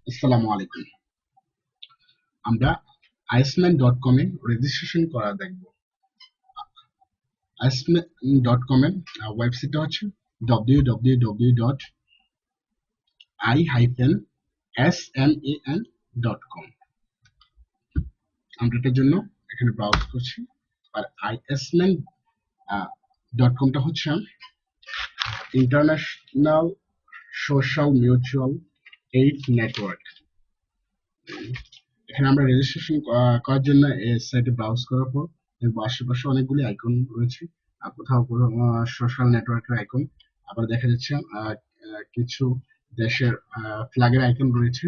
আসসালামু আলাইকুম। আমরা iceman.com এ রেজিস্ট্রেশন করা দেখব। iceman.com এর ওয়েবসাইটটা হচ্ছে www.i-sman.com। আমরা এটার জন্য এখানে ব্রাউজ করছি। আর iceman.com হচ্ছে international social mutual aid network. এখানে আমরা রেজিস্ট্রেশন করার জন্য এই সাইটে ব্রাউজ করার পর দেখবো আশেপাশে অনেকগুলি আইকন রয়েছে। কোথাও সোশ্যাল নেটওয়ার্কের আইকন, আবার দেখা যাচ্ছে কিছু দেশের ফ্ল্যাগের আইকন রয়েছে।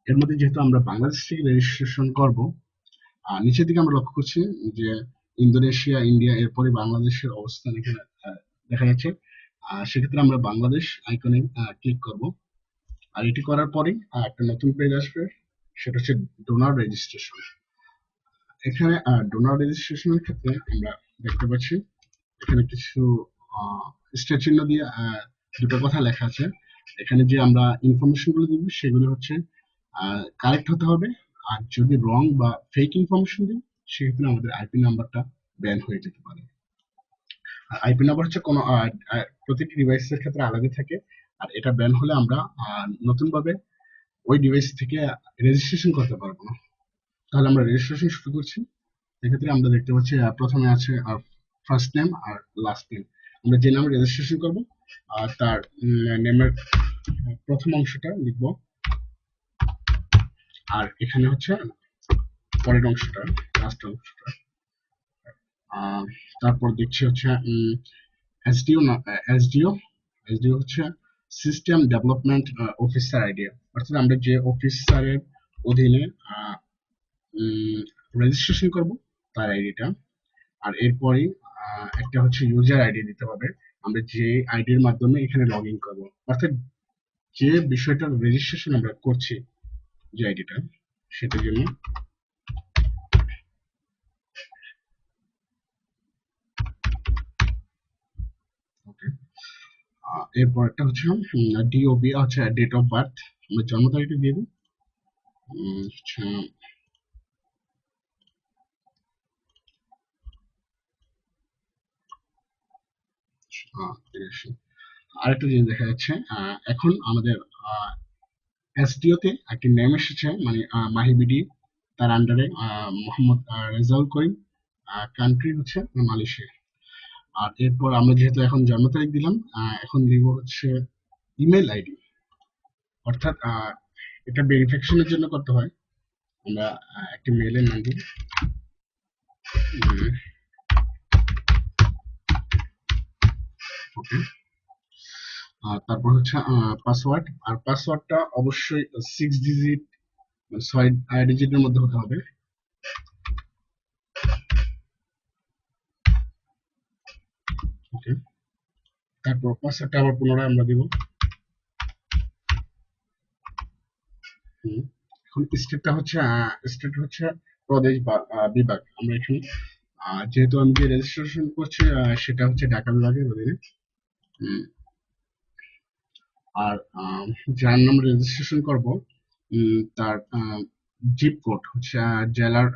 এর মধ্যে যেহেতু আমরা বাংলাদেশ থেকে রেজিস্ট্রেশন করব, নিচের দিকে আমরা লক্ষ্য করছি যে ইন্দোনেশিয়া, ইন্ডিয়া, এরপরে বাংলাদেশের অবস্থান এখানে দেখা যাচ্ছে। সেক্ষেত্রে আমরা বাংলাদেশ আইকনে ক্লিক করব। আর এটি করার পরেই একটা নতুন পেজ আসবে, সেটা হচ্ছে ডোনার রেজিস্ট্রেশন। এখানে ডোনার রেজিস্ট্রেশনের ক্ষেত্রে আমরা দেখতে পাচ্ছি এখানে কিছু স্টার চিহ্ন দিয়ে দুটো কথা লেখা আছে। এখানে যে আমরা ইনফরমেশন গুলো দিব সেগুলো হচ্ছে কারেক্ট হতে হবে। আর যদি রং বা ফেক ইনফরমেশন দিই সেক্ষেত্রে আমাদের আইপি নাম্বারটা ব্যান হয়ে যেতে পারে। আইপি নাম্বার হচ্ছে কোনো প্রতিটি ডিভাইসের ক্ষেত্রে আলাদা থাকে। আর এটা ব্যান হলে আমরা নতুন ভাবে ওই ডিভাইস থেকে রেজিস্ট্রেশন করতে পারবো না। তাহলে আমরা রেজিস্ট্রেশন শুরু করছি। এক্ষেত্রে আমরা দেখতে পাচ্ছি প্রথমে আছে ফার্স্ট নেম আর লাস্ট নেম। আমরা যে নামে রেজিস্ট্রেশন করব তার নেমের প্রথম অংশটা লিখব, আর এখানে হচ্ছে পরের অংশটা, লাস্ট অংশটা। তারপর দেখছি হচ্ছে এসডিও। এসডিও এসডিও হচ্ছে সিস্টেম ডেভেলপমেন্ট অফিসার আইডিয়া, অর্থাৎ আমরা যে অফিসারের অধীনে রেজিস্ট্রেশন করব তার আইডিটা। আর এরপরেই একটা হচ্ছে ইউজার আইডি দিতে হবে, আমরা যে আইডির মাধ্যমে এখানে লগ ইন করবো, অর্থাৎ যে বিষয়টার রেজিস্ট্রেশন আমরা করছি, যে আইডিটা, সেটার জন্য। ওকে, এরপর একটা হচ্ছে ডিওবি, হচ্ছে ডেট অফ বার্থ, আমরা জন্ম তারিখটা দিয়ে দিই। আরেকটা জিনিস দেখা যাচ্ছে, এখন আমাদের এসডিও তে একটি নেম এসেছে, মানে মাহিবিডি, তার আন্ডারে মোহাম্মদ রেজাউল করিম, কান্ট্রি হচ্ছে মালয়েশিয়া। আর এরপর আমরা যেহেতু এখন জন্ম তারিখ দিলাম, এখন দিব হচ্ছে ইমেল আইডি, অর্থাৎ এটা ভেরিফিকেশনের জন্য করতে হয়। আমরা একটি মেইলের নাম দিব। ওকে, তারপর হচ্ছে পাসওয়ার্ড, আর পাসওয়ার্ডটা অবশ্যই 6 ডিজিট, মানে 6 ডিজিটের মধ্যে হতে হবে। ওকে, তারপর পাসওয়ার্ডটা আবার পুনরায় আমরা দিব। এখন স্টেট হচ্ছে প্রদেশ বা বিভাগ। আমরা এখানে যেহেতু আমি যে রেজিস্ট্রেশন করছি সেটা হচ্ছে ঢাকা বিভাগের অধীনে। আর যার নাম রেজিস্ট্রেশন করব তার জিপ কোড হচ্ছে জেলার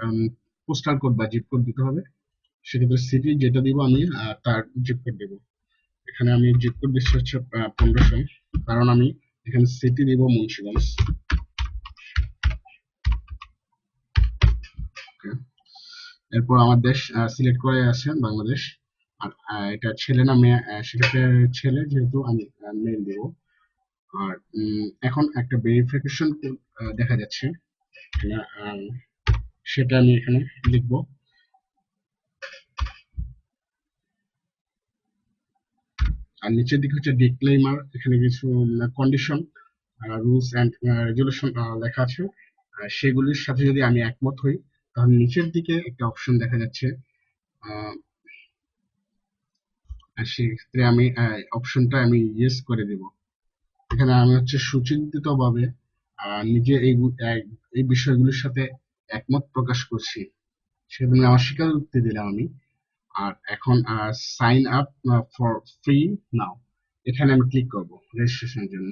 পোস্টাল কোড বা জিপ কোড দিতে হবে। সেক্ষেত্রে সিটি যেটা দিব আমি তার জিপ কোড দেব। এখানে আমি জিপ কোড দিচ্ছি হচ্ছে 1500, কারণ আমি এখানে সিটি দিব মুন্সিগঞ্জ। এরপর আমার দেশ সিলেক্ট করে আছে বাংলাদেশ। আর এটা ছেলে না মেয়ে, সেক্ষেত্রে ছেলে, যেহেতু আমি মেল দেব। আর এখন একটা ভেরিফিকেশন কোড দেখা যাচ্ছে, সেটা আমি এখানে লিখব। আর নিচের দিকে হচ্ছে ডিক্লেইমার, এখানে কিছু কন্ডিশন, রুলস এন্ড রেগুলেশন লেখা আছে। সেগুলির সাথে যদি আমি একমত হই তাহলে নিচের দিকে একটা অপশন দেখা যাচ্ছে, সেক্ষেত্রে আমি অপশনটা আমি ইয়েস করে দেব। এখানে আমি হচ্ছে সুচিন্তিত ভাবে নিজে এই বিষয়গুলির সাথে একমত প্রকাশ করছি, সেজন্য আমার স্বীকারোক্তি দিলাম আমি। আর এখন sign up for free now, এখানে আমি ক্লিক করব রেজিস্ট্রেশনের জন্য।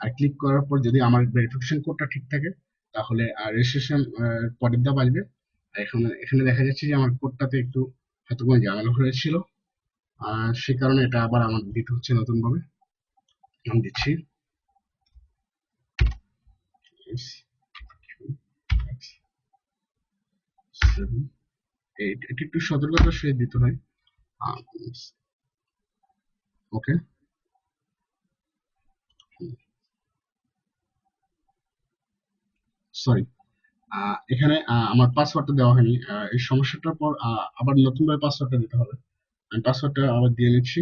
আর ক্লিক করার পর যদি আমার ভেরিফিকেশন কোডটা ঠিক থাকে তাহলে রেজিস্ট্রেশন পরের ধাপ আসবে। এখানে এখানে দেখা যাচ্ছে যে আমার কোডটাতে একটু হয়তো কোনো ঝামেলা হয়েছিল, সে কারণে এটা আবার আমার দিতে হচ্ছে নতুন ভাবে। আমি দিচ্ছি এটা একটু সতর্কতার সহিত দিতে হয়। ওকে, সরি, এখানে আমার পাসওয়ার্ডটা দেওয়া হয়নি। এই সমস্যাটার পর আবার নতুন ভাবে পাসওয়ার্ডটা দিতে হবে। আমি পাসওয়ার্ডটা আবার দিয়ে নিচ্ছি।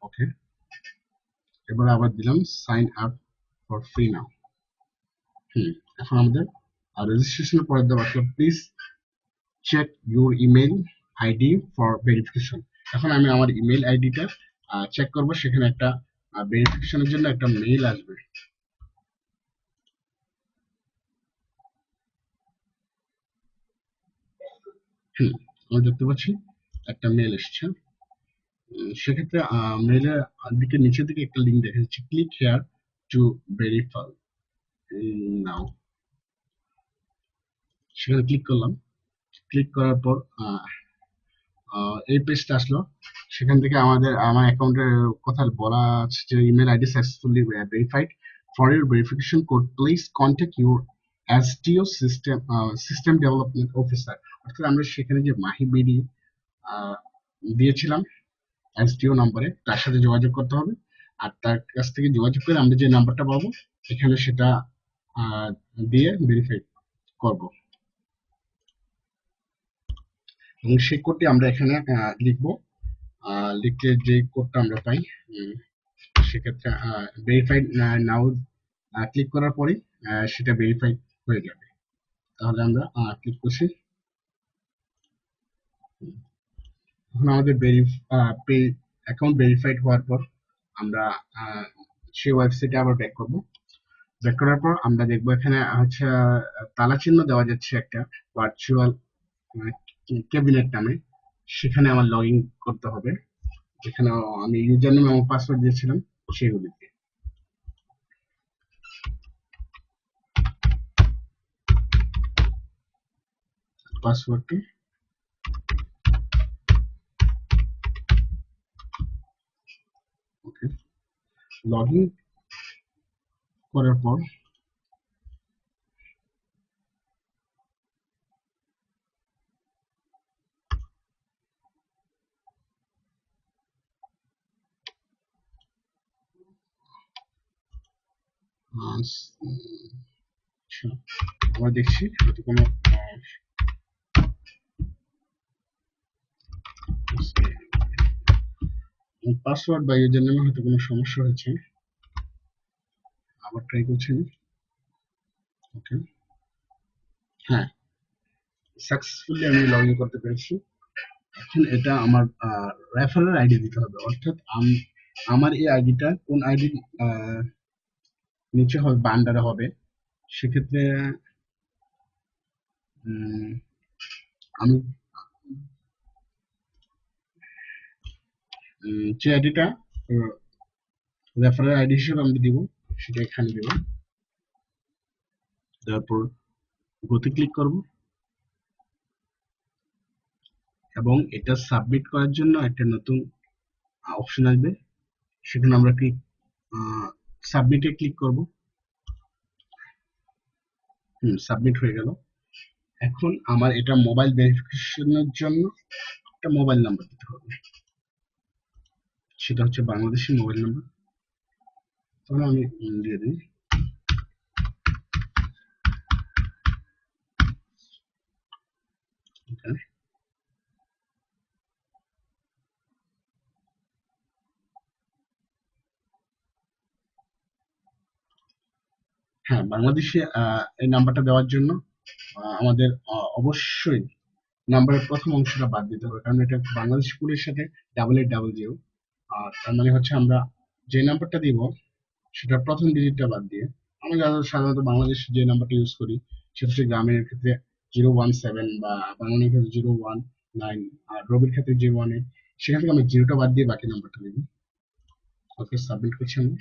ওকে, এবার আবার দিলাম sign up for free now. এখন আমাদের রেজিস্ট্রেশনের পরে দেওয়া আছে please check your email ID for verification. এখন আমি আমার ইমেল আইডিটা চেক করব, সেখানে একটা ভেরিফিকেশনের জন্য একটা মেইল আসবে। আমি দেখতে পাচ্ছি একটা মেল এসছে। সেক্ষেত্রে মেইলের দিকে নিচের দিকে একটা লিঙ্ক দেখা যাচ্ছে, ক্লিক হেয়ার টু ভেরিফাই নাও। সেখানে ক্লিক করলাম। ক্লিক করার পর এই পেজটা আসলো। সেখান থেকে আমার অ্যাকাউন্টের কথা বলা আছে যে email ID successfully verified. For your verification code please contact your SDO system development officer. অর্থাৎ আমরা সেখানে যে মাহিবিডি দিয়েছিলাম এসডিও নাম্বারে, তার সাথে যোগাযোগ করতে হবে। আর তার কাছ থেকে যোগাযোগ করে আমরা যে নাম্বারটা পাবো এখানে সেটা আহ, দিয়ে ভেরিফাই করব, এবং সেই কোডটি আমরা এখানে লিখবো। লিখে যে কোডটা আমরা পাই, সেক্ষেত্রে ভেরিফাইড নাও ক্লিক করার পরে সেটা ভেরিফাই হয়ে যাবে। তাহলে আমরা ক্লিক করছি। এখন আমাদের অ্যাকাউন্ট ভেরিফাইড হওয়ার পর আমরা সেই ওয়েবসাইটে আবার ব্যাক করব। ব্যাক করার পর আমরা দেখবো এখানে হচ্ছে তালা চিহ্ন দেওয়া যাচ্ছে একটা ভার্চুয়াল ক্যাবিনেট নামে। সেখানে আমার লগ ইন করতে হবে, যেখানে আমি ইউজার নেম এবং পাসওয়ার্ড দিয়েছিলাম সেগুলিতে। পাসওয়ার্ডটি ওকে, লগ ইন করার পর আচ্ছা, আমরা দেখছি হয়তো কোনো পাসওয়ার্ড বা ইউজার নেমে হয়তো কোনো সমস্যা হয়েছে। আবার ট্রাই করছি। ওকে, হ্যাঁ, সাকসেসফুলি আমি লগ ইন করতে পেরেছি। এখন এটা আমার রেফারেল আইডি দিতে হবে, অর্থাৎ আমার এই আইডিটা কোন আইডি নিচে হবে বা আন্ডারে হবে। সেক্ষেত্রে আমি যে আইডিটা রেফারেল আইডি হিসেবে আমি দিব সেটা এখানে দেব। তারপর গোতে ক্লিক করব এবং এটা সাবমিট করার জন্য একটা নতুন অপশন আসবে, সেখানে আমরা ক্লিক সাবমিটে ক্লিক করব। সাবমিট হয়ে গেল। এখন আমার এটা মোবাইল ভেরিফিকেশনের জন্য একটা মোবাইল নাম্বার দিতে হবে, সেটা হচ্ছে বাংলাদেশি মোবাইল নাম্বার। তাহলে আমি দিয়ে দিই। হ্যাঁ, বাংলাদেশে এই নাম্বারটা দেওয়ার জন্য আমাদের অবশ্যই নাম্বারের প্রথম অংশটা বাদ দিতে হবে, কারণ এটা বাংলাদেশি কোডের সাথে 8800। তার মানে হচ্ছে আমরা যে নাম্বারটা দিব সেটার প্রথম ডিজিটটা বাদ দিয়ে, আমরা সাধারণত বাংলাদেশে যে নাম্বারটা ইউজ করি সেটা হচ্ছে গ্রামের ক্ষেত্রে 017 বা বাংলার ক্ষেত্রে 019 আর রবির ক্ষেত্রে 018, সেখান থেকে আমি জিরোটা বাদ দিয়ে বাকি নাম্বারটা নেব। ওকে, সাবমিট করছি আমি।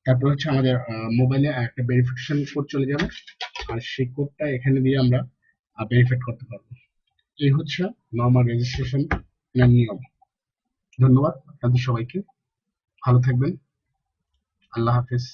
তারপর হচ্ছে আমাদের মোবাইলে একটা ভেরিফিকেশন কোড চলে যাবে, আর সেই কোডটা এখানে দিয়ে আমরা ভেরিফাই করতে পারবো। এই হচ্ছে নর্মাল রেজিস্ট্রেশন নিয়ম। ধন্যবাদ আপনাদের সবাইকে, ভালো থাকবেন, আল্লাহ হাফেজ।